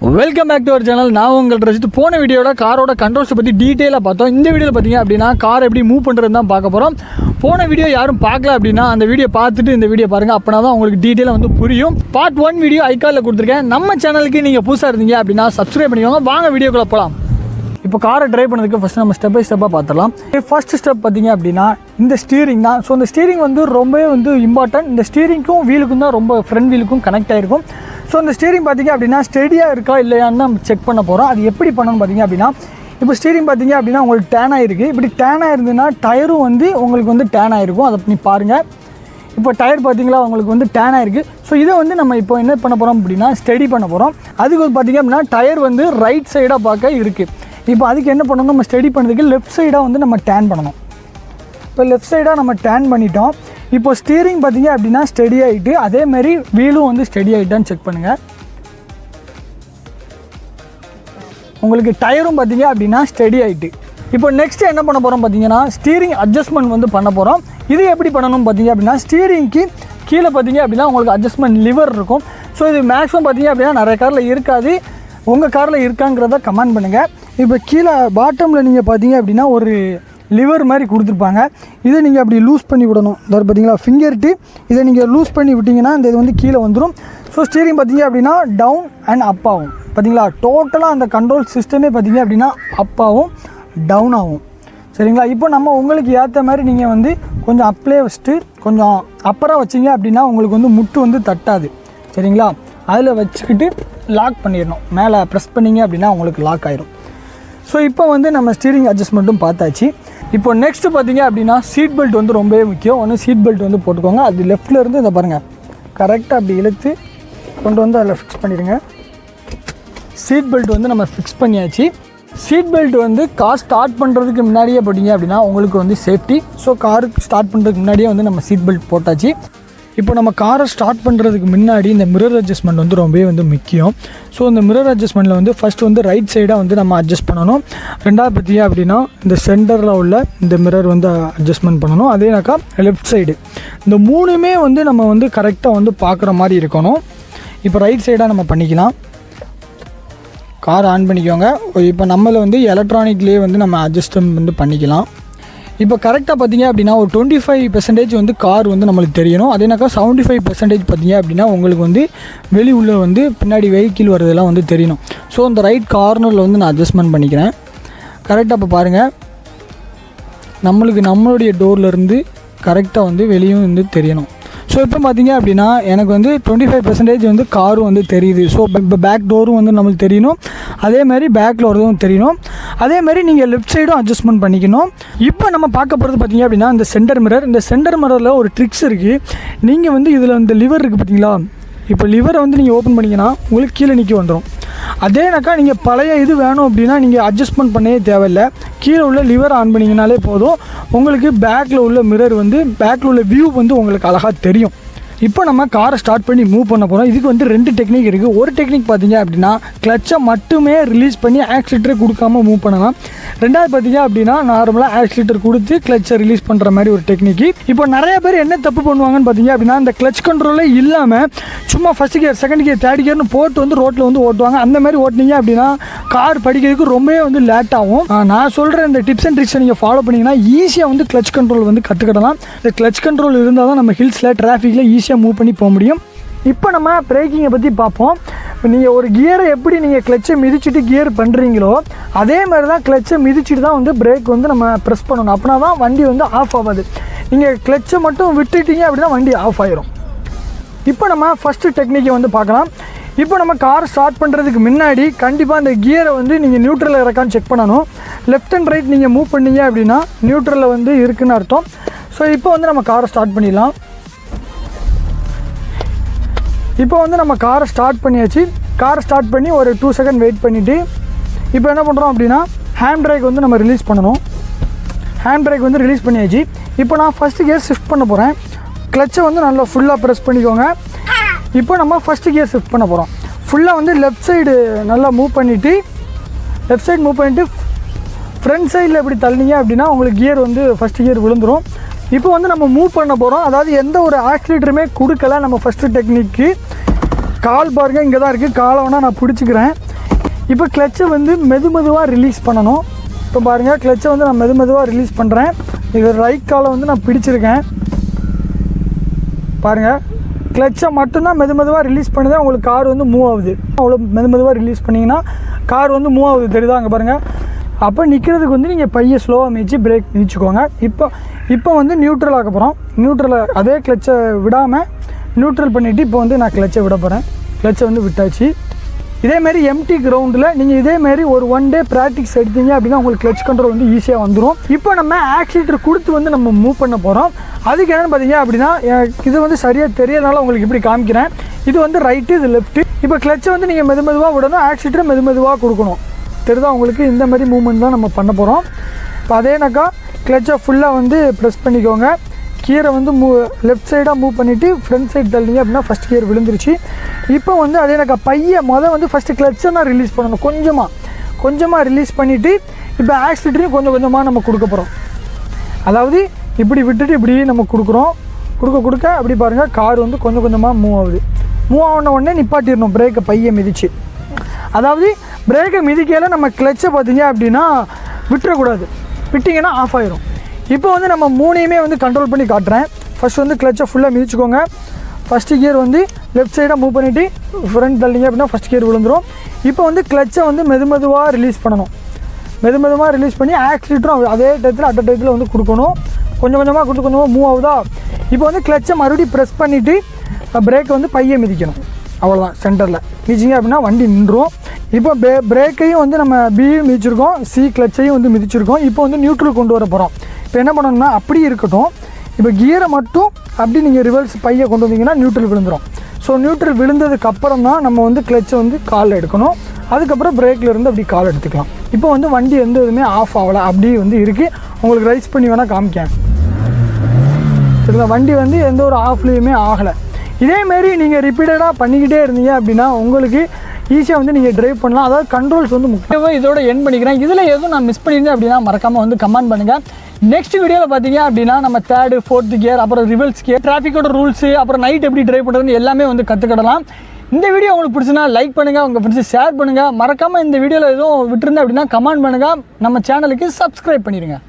Welcome back to our channel. நான் உங்கள்கிட்ட ரசித்து போன வீடியோட காரோட கண்ட்ரோல்ஸை பற்றி டீட்டெயிலாக பார்த்தோம். இந்த வீடியோவில் பார்த்தீங்க அப்படின்னா கார் எப்படி மூவ் பண்ணுறது தான் பார்க்க போகிறோம். போன வீடியோ யாரும் பார்க்கல அப்படின்னா அந்த வீடியோ பார்த்துட்டு இந்த வீடியோ பாருங்கள். அப்படின்னா தான் உங்களுக்கு டீட்டெயிலாக வந்து புரியும். பார்ட் 1 வீடியோ ஐகாலில் கொடுத்துருக்கேன். நம்ம சேனலுக்கு நீங்கள் புதுசாக இருந்தீங்க அப்படின்னா சப்ஸ்கிரைப் பண்ணிக்கோங்க. வாங்க வீடியோக்குள்ளே போகலாம். இப்போ காரை ட்ரைவ் பண்ணதுக்கு ஃபஸ்ட்டு நம்ம ஸ்டெப் பை ஸ்டெப்பாக பார்த்துடலாம். ஃபர்ஸ்ட் ஸ்டெப் பார்த்தீங்க அப்படின்னா இந்த ஸ்டீரிங் தான். ஸோ இந்த ஸ்டீரிங் வந்து ரொம்பவே வந்து இம்பார்ட்டன்ட். இந்த ஸ்டீரிங்க்கும் வீலுக்கும் தான் ரொம்ப ஃப்ரண்ட் வீலுக்கும் கனெக்ட் ஆகிருக்கும். ஸோ இந்த ஸ்டீரிங் பார்த்திங்க அப்படின்னா ஸ்டெடியாக இருக்கா இல்லையான்னு நம்ம செக் பண்ண போகிறோம். அது எப்படி பண்ணணும்னு பார்த்திங்க அப்படின்னா இப்போ ஸ்டீரிங் பார்த்திங்க அப்படின்னா உங்களுக்கு டேன் ஆகிருக்கு. இப்படி டேன் ஆகிருந்துன்னா டயரும் வந்து உங்களுக்கு வந்து டேன் ஆகிருக்கும். அதை பண்ணி பாருங்கள். இப்போ டயர் பார்த்திங்களா உங்களுக்கு வந்து டேன் ஆகிருக்கு. ஸோ இதை வந்து நம்ம இப்போ என்ன பண்ண போகிறோம் அப்படின்னா ஸ்டடி பண்ண போகிறோம். அதுக்கு வந்து பார்த்திங்க அப்படின்னா டயர் வந்து ரைட் சைடாக பார்க்க இருக்குது. இப்போ அதுக்கு என்ன பண்ணணும், நம்ம ஸ்டடி பண்ணுறதுக்கு லெஃப்ட் சைடாக வந்து நம்ம டேன் பண்ணணும். இப்போ லெஃப்ட் சைடாக நம்ம டேன் பண்ணிட்டோம். இப்போ ஸ்டீரிங் பார்த்திங்க அப்படின்னா ஸ்டெடி ஆகிட்டு, அதேமாதிரி வீலும் வந்து ஸ்டெடி ஆகிட்டான்னு செக் பண்ணுங்கள். உங்களுக்கு டயரும் பார்த்திங்க அப்படின்னா ஸ்டெடி ஆகிட்டு. இப்போ நெக்ஸ்ட்டு என்ன பண்ண போகிறோம் பார்த்திங்கன்னா ஸ்டீரிங் அட்ஜஸ்ட்மெண்ட் வந்து பண்ண போகிறோம். இது எப்படி பண்ணணும் பார்த்திங்க அப்படின்னா ஸ்டீரிங்க்கு கீழே பார்த்திங்க அப்படின்னா உங்களுக்கு அட்ஜஸ்ட்மெண்ட் லிவர் இருக்கும். ஸோ இது மேக்ஸிமம் பார்த்திங்க அப்படின்னா நிறைய காரில் இருக்காது. உங்கள் காரில் இருக்காங்கிறத கமெண்ட் பண்ணுங்கள். இப்போ கீழே பாட்டமில் நீங்கள் பார்த்தீங்க அப்படின்னா ஒரு லிவர் மாதிரி கொடுத்துருப்பாங்க. இதை நீங்கள் அப்படி லூஸ் பண்ணி விடணும். இதை பார்த்தீங்களா ஃபிங்கர் டிப், இதை நீங்கள் லூஸ் பண்ணி விட்டிங்கன்னா இந்த இது வந்து கீழே வந்துடும். ஸோ ஸ்டீரிங் பார்த்தீங்க அப்படின்னா டவுன் அண்ட் அப் ஆகும். பார்த்தீங்களா டோட்டலாக அந்த கண்ட்ரோல் சிஸ்டமே பார்த்தீங்க அப்படின்னா அப் ஆகும், டவுன் ஆகும். சரிங்களா? இப்போ நம்ம உங்களுக்கு ஏற்ற மாதிரி நீங்கள் வந்து கொஞ்சம் அப்ளே வச்சுட்டு கொஞ்சம் அப்பராக வச்சிங்க அப்படின்னா உங்களுக்கு வந்து முட்டு வந்து தட்டாது. சரிங்களா? அதில் வச்சுக்கிட்டு லாக் பண்ணிடணும். மேலே ப்ரெஸ் பண்ணிங்க அப்படின்னா உங்களுக்கு லாக் ஆயிரும். ஸோ இப்போ வந்து நம்ம ஸ்டீரிங் அட்ஜஸ்ட்மெண்ட்டும் பார்த்தாச்சு. இப்போ நெக்ஸ்ட்டு பார்த்தீங்க அப்படின்னா சீட் பெல்ட் வந்து ரொம்பவே முக்கியம். ஒன்று சீட் பெல்ட் வந்து போட்டுக்கோங்க. அது லெஃப்ட்டில் இருந்து இதை பாருங்கள் கரெக்டாக அப்படி இழுத்து கொண்டு வந்து அதில் ஃபிக்ஸ் பண்ணிடுங்க. சீட் பெல்ட் வந்து நம்ம ஃபிக்ஸ் பண்ணியாச்சு. சீட் பெல்ட் வந்து கார் ஸ்டார்ட் பண்ணுறதுக்கு முன்னாடியே போட்டிங்க அப்படின்னா உங்களுக்கு வந்து சேஃப்டி. ஸோ காருக்கு ஸ்டார்ட் பண்ணுறதுக்கு முன்னாடியே வந்து நம்ம சீட் பெல்ட் போட்டாச்சு. இப்போ நம்ம காரை ஸ்டார்ட் பண்ணுறதுக்கு முன்னாடி இந்த மிரர் அட்ஜஸ்ட்மெண்ட் வந்து ரொம்பவே வந்து முக்கியம். ஸோ இந்த மிரர் அட்ஜஸ்ட்மெண்ட்டில் வந்து ஃபஸ்ட்டு வந்து ரைட் சைடாக வந்து நம்ம அட்ஜஸ்ட் பண்ணணும். ரெண்டாவது பார்த்திங்க அப்படின்னா இந்த சென்டரில் உள்ள இந்த மிரர் வந்து அட்ஜஸ்ட்மெண்ட் பண்ணணும். அதேனாக்கா லெஃப்ட் சைடு, இந்த மூணுமே வந்து நம்ம வந்து கரெக்டாக வந்து பார்க்குற மாதிரி இருக்கணும். இப்போ ரைட் சைடாக நம்ம பண்ணிக்கலாம். கார் ஆன் பண்ணிக்கோங்க. இப்போ நம்மளை வந்து எலக்ட்ரானிக்லேயே வந்து நம்ம அட்ஜஸ்ட்மெண்ட் வந்து பண்ணிக்கலாம். இப்போ கரெக்டாக பார்த்தீங்க அப்படின்னா ஒரு 25% வந்து கார் வந்து நம்மளுக்கு தெரியணும். அதேனாக்கா 75% பார்த்தீங்க அப்படின்னா உங்களுக்கு வந்து வெளி உள்ள வந்து பின்னாடி வெஹிக்கிள் வரதெல்லாம் வந்து தெரியணும். ஸோ இந்த ரைட் கார்னரில் வந்து நான் அட்ஜஸ்ட்மெண்ட் பண்ணிக்கிறேன். கரெக்டாக இப்போ பாருங்கள் நம்மளுடைய டோர்லேருந்து கரெக்டாக வந்து வெளியும் வந்து தெரியணும். ஸோ இப்போ பார்த்தீங்க அப்படின்னா எனக்கு வந்து 25% வந்து காரும் வந்து தெரியுது. ஸோ இப்போ பேக் டோரும் வந்து நம்மளுக்கு தெரியணும். அதேமாதிரி பேக்கில் வரதும் தெரியணும். அதேமாதிரி நீங்கள் லெஃப்ட் சைடும் அட்ஜஸ்ட்மெண்ட் பண்ணிக்கணும். இப்போ நம்ம பார்க்க போகிறது பார்த்தீங்க அப்படின்னா இந்த சென்டர் மிரர். இந்த சென்டர் மிரரில் ஒரு ட்ரிக்ஸ் இருக்குது. நீங்கள் வந்து இதில் இந்த லிவர் இருக்குது பார்த்தீங்களா, இப்போ லிவரை வந்து நீங்கள் ஓப்பன் பண்ணிங்கன்னா உங்களுக்கு கீழே நிற்க வந்துடும். அதேனாக்கா நீங்கள் பழைய இது வேணும் அப்படின்னா நீங்கள் அட்ஜஸ்ட்மெண்ட் பண்ணவே தேவையில்லை. கீழே உள்ள லிவர் ஆன் பண்ணிங்கனாலே போதும். உங்களுக்கு பேக்கில் உள்ள மிரர் வந்து பேக்கில் உள்ள வியூ வந்து உங்களுக்கு அழகாக தெரியும். இப்போ நம்ம காரை ஸ்டார்ட் பண்ணி மூவ் பண்ண போகிறோம். இதுக்கு வந்து 2 டெக்னிக் இருக்குது. ஒரு டெக்னிக் பார்த்தீங்க அப்படின்னா கிளச்சை மட்டுமே ரிலீஸ் பண்ணி ஆக்சிலேட்டரை கொடுக்காமல் மூவ் பண்ணலாம். ரெண்டாவது பார்த்தீங்க அப்படின்னா நார்மலாக ஆக்சிலேட்டர் கொடுத்து கிளச்சை ரிலீஸ் பண்ணுற மாதிரி ஒரு டெக்னிக்கு. இப்போ நிறைய பேர் என்ன தப்பு பண்ணுவாங்கன்னு பார்த்தீங்க அப்படின்னா இந்த கிளச் கண்ட்ரோலே இல்லாமல் சும்மா first gear, second gear, third கியர்னு போட்டு வந்து ரோட்டில் வந்து ஓட்டுவாங்க. அந்த மாதிரி ஓட்டினீங்க அப்படின்னா கார் படிக்கிறதுக்கு ரொம்பவே வந்து லேட் ஆகும். நான் சொல்கிற இந்த டிப்ஸ் அண்ட் ட்ரிக்ஸை நீங்கள் ஃபாலோ பண்ணிங்கன்னா ஈஸியாக வந்து கிளச் கண்ட்ரோல் வந்து கற்றுக்கிடலாம். இந்த கிளச் கண்ட்ரோல் இருந்தால் தான் நம்ம ஹில்ஸில் டிராஃபிக்கில் ஈஸியாக மூவ் பண்ணி போக முடியும். இப்போ நம்ம பிரேக்கிங்கை பற்றி பார்ப்போம். இப்போ நீங்கள் ஒரு கியரை எப்படி நீங்கள் கிளச்சை மிதிச்சுட்டு கியர் பண்ணுறீங்களோ அதே மாதிரி தான் கிளச்சை மிதிச்சுட்டு தான் வந்து பிரேக் வந்து நம்ம ப்ரெஸ் பண்ணணும். அப்படின்னா தான் வண்டி வந்து ஆஃப் ஆகாது. நீங்கள் கிளச்சை மட்டும் விட்டுட்டீங்க அப்படின்னா வண்டி ஆஃப் ஆயிரும். இப்போ நம்ம ஃபஸ்ட்டு டெக்னிக்கை வந்து பார்க்கலாம். இப்போ நம்ம கார் ஸ்டார்ட் பண்ணுறதுக்கு முன்னாடி கண்டிப்பாக அந்த கியரை வந்து நீங்கள் நியூட்ரலில் இருக்கான்னு செக் பண்ணணும். லெஃப்ட் அண்ட் ரைட் நீங்கள் மூவ் பண்ணீங்க அப்படின்னா நியூட்ரலில் வந்து இருக்குதுன்னு அர்த்தம். ஸோ இப்போ வந்து நம்ம காரை ஸ்டார்ட் பண்ணிடலாம். இப்போ வந்து நம்ம காரை ஸ்டார்ட் பண்ணியாச்சு. காரை ஸ்டார்ட் பண்ணி ஒரு 2 செகண்ட் வெயிட் பண்ணிவிட்டு இப்போ என்ன பண்ணுறோம் அப்படின்னா ஹேண்ட் பிரேக் வந்து நம்ம ரிலீஸ் பண்ணணும். ஹேண்ட் பிரேக் வந்து ரிலீஸ் பண்ணியாச்சு. இப்போ நான் ஃபஸ்ட்டு கியர் ஷிஃப்ட் பண்ண போகிறேன். கிளச்சை வந்து நல்லா ஃபுல்லாக ப்ரெஸ் பண்ணிக்கோங்க. இப்போ நம்ம ஃபஸ்ட்டு கியர் ஷிஃப்ட் பண்ண போகிறோம். ஃபுல்லாக வந்து லெஃப்ட் சைடு நல்லா மூவ் பண்ணிவிட்டு ஃப்ரண்ட் சைடில் எப்படி தள்ளினீங்க அப்படின்னா உங்களுக்கு கியர் வந்து ஃபஸ்ட்டு கியர் விழுந்துடும். இப்போ வந்து நம்ம மூவ் பண்ண போகிறோம். அதாவது எந்த ஒரு ஆக்சிலேட்டருமே கொடுக்கல. நம்ம ஃபஸ்ட்டு டெக்னிக்கு கால் பாருங்கள் இங்கே தான் இருக்குது. காலை வேணால் நான் பிடிச்சிக்கிறேன். இப்போ கிளச்சை வந்து மெதுவாக ரிலீஸ் பண்ணணும். இப்போ பாருங்கள், கிளச்சை வந்து நான் மெதுவாக ரிலீஸ் பண்ணுறேன். இது ரைட் காலை வந்து நான் பிடிச்சிருக்கேன். பாருங்கள், கிளச்சை மட்டும்தான் மெதுவாக ரிலீஸ் பண்ணுதான் உங்களுக்கு கார் வந்து மூவ் ஆகுது. அவ்வளோ மெதுவாக ரிலீஸ் பண்ணிங்கன்னா கார் வந்து மூவ் ஆகுது, தெரியுதா? அங்கே பாருங்கள். அப்போ நிற்கிறதுக்கு வந்து நீங்கள் பையை ஸ்லோவாக மிதிச்சு பிரேக் மிதிச்சுக்கோங்க. இப்போ வந்து நியூட்ரல் ஆக்க போகிறோம். நியூட்ரலை அதே கிளச்சை விடாமல் நியூட்ரல் பண்ணிவிட்டு இப்போ வந்து நான் கிளச்சை விட போகிறேன். கிளச்சை வந்து விட்டாச்சு. இதேமாரி எம்டி கிரவுண்டில் நீங்கள் இதேமாரி ஒரு 1 டே ப்ராக்டிஸ் எடுத்தீங்க அப்படின்னா உங்களுக்கு கிளச் கண்ட்ரோல் வந்து ஈஸியாக வந்துடும். இப்போ நம்ம ஆக்சிலேட்டர் கொடுத்து வந்து நம்ம மூவ் பண்ண போகிறோம். அதுக்கு என்னென்னு பார்த்தீங்க அப்படின்னா, இது வந்து சரியாக தெரியறதுனால உங்களுக்கு இப்படி காமிக்கிறேன். இது வந்து ரைட்டு, இது லெஃப்ட்டு. இப்போ கிளச்சை வந்து நீங்கள் மெதுவாக விடணும், ஆக்சிலேட்டரை மெதுவாக கொடுக்கணும். தெரியுதா உங்களுக்கு? இந்த மாதிரி மூவ்மெண்ட் தான் நம்ம பண்ண போகிறோம். இப்போ அதேனாக்கா கிளச்சை ஃபுல்லாக வந்து ப்ரெஸ் பண்ணிக்கோங்க. கியரை வந்து லெஃப்ட் சைடாக மூவ் பண்ணிவிட்டு ஃப்ரண்ட் சைடு தள்ளிங்க அப்படின்னா ஃபஸ்ட் கியர் விழுந்துருச்சு. இப்போ வந்து அதே எனக்கு பையை வந்து ஃபஸ்ட்டு கிளச்சை தான் ரிலீஸ் பண்ணணும். கொஞ்சமாக ரிலீஸ் பண்ணிவிட்டு இப்போ ஆக்சிலேட்டரையும் கொஞ்சமாக நம்ம கொடுக்க போகிறோம். அதாவது இப்படி விட்டுட்டு இப்படி நம்ம கொடுக்க அப்படி பாருங்கள், கார் வந்து கொஞ்சமாக மூவ் ஆகுது. மூவ் ஆன உடனே நிப்பாட்டிடணும் பிரேக்கை, பையை மிதிச்சு. அதாவது பிரேக்கை மிதிக்கையில் நம்ம கிளச்சை பார்த்தீங்க அப்படின்னா விட்டுறக்கூடாது. விட்டிங்கன்னா ஆஃப் ஆயிரும். இப்போ வந்து நம்ம 3ஐயுமே வந்து கண்ட்ரோல் பண்ணி காட்டுறேன். ஃபஸ்ட் வந்து கிளச்சை ஃபுல்லாக மிதிச்சுக்கோங்க. ஃபஸ்ட்டு கியர் வந்து லெஃப்ட் சைடாக மூவ் பண்ணிவிட்டு ஃப்ரண்ட் தள்ளிங்க அப்படின்னா ஃபஸ்ட் கியர் விழுந்துடும். இப்போ வந்து கிளச்சை வந்து மெதுவாக ரிலீஸ் பண்ணணும். மெதுவாக ரிலீஸ் பண்ணி ஆக்சிலேட்டரும் அதே டயத்தில் வந்து கொடுக்கணும். கொஞ்சமாக கொஞ்சமாக மூவ் ஆகுதா? இப்போ வந்து கிளச்சை மறுபடியும் ப்ரெஸ் பண்ணிவிட்டு பிரேக்கை வந்து பையை மிதிக்கணும். அவ்வளோதான், சென்டரில் மிதிச்சிங்க அப்படின்னா வண்டி நின்றுடும். இப்போ பிரேக்கையும் வந்து நம்ம பியும் மிதிச்சிருக்கோம், சி கிளச்சையும் வந்து மிதிச்சிருக்கோம். இப்போ வந்து நியூட்ரல் கொண்டு வர போகிறோம். இப்போ என்ன பண்ணணும்னா அப்படி இருக்கட்டும். இப்போ கியரை மட்டும் அப்படி நீங்கள் ரிவர்ஸ் பையை கொண்டு வந்தீங்கன்னா நியூட்ரல் விழுந்துடும். ஸோ நியூட்ரல் விழுந்ததுக்கு அப்புறம் தான் நம்ம வந்து கிளச்சை வந்து காலில் எடுக்கணும். அதுக்கப்புறம் பிரேக்கில் இருந்து அப்படி கால் எடுத்துக்கலாம். இப்போ வந்து வண்டி எந்த இதுவுமே ஆஃப் ஆகலை, அப்படியே வந்து இருக்குது. உங்களுக்கு ரைஸ் பண்ணி வேணால் காமிக்கேன். சரிங்களா? வண்டி வந்து எந்த ஒரு ஆஃப்லேயுமே ஆகலை. இதேமாரி நீங்கள் ரிப்பீட்டடாக பண்ணிக்கிட்டே இருந்தீங்க அப்படின்னா உங்களுக்கு ஈஸியாக வந்து நீங்கள் ட்ரைவ் பண்ணலாம். அதாவது கண்ட்ரோல்ஸ் வந்து முக்கியமாக இதோட என் பண்ணிக்கிறேன். இதில் எதுவும் நான் மிஸ் பண்ணியிருந்தேன் அப்படின்னா மறக்காமல் வந்து கமெண்ட் பண்ணுங்கள். நெக்ஸ்ட் வீடியோவில் பார்த்தீங்க அப்படின்னா நம்ம 3rd 4th கியர், அப்புறம் ரிவர்ஸ் கியர், டிராஃபிக்கோட ரூல்ஸு, அப்புறம் நைட் எப்படி ட்ரைவ் பண்ணுறதுன்னு எல்லாமே வந்து கற்றுக்கிடலாம். இந்த வீடியோ உங்களுக்கு பிடிச்சுன்னா லைக் பண்ணுங்கள், உங்கள் ஃப்ரெண்ட்ஸு ஷேர் பண்ணுங்கள். மறக்காமல் இந்த வீடியோவில் எதுவும் விட்டுருந்தேன் அப்படின்னா கமெண்ட் பண்ணுங்கள். நம்ம சேனலுக்கு சப்ஸ்கிரைப் பண்ணிடுங்க.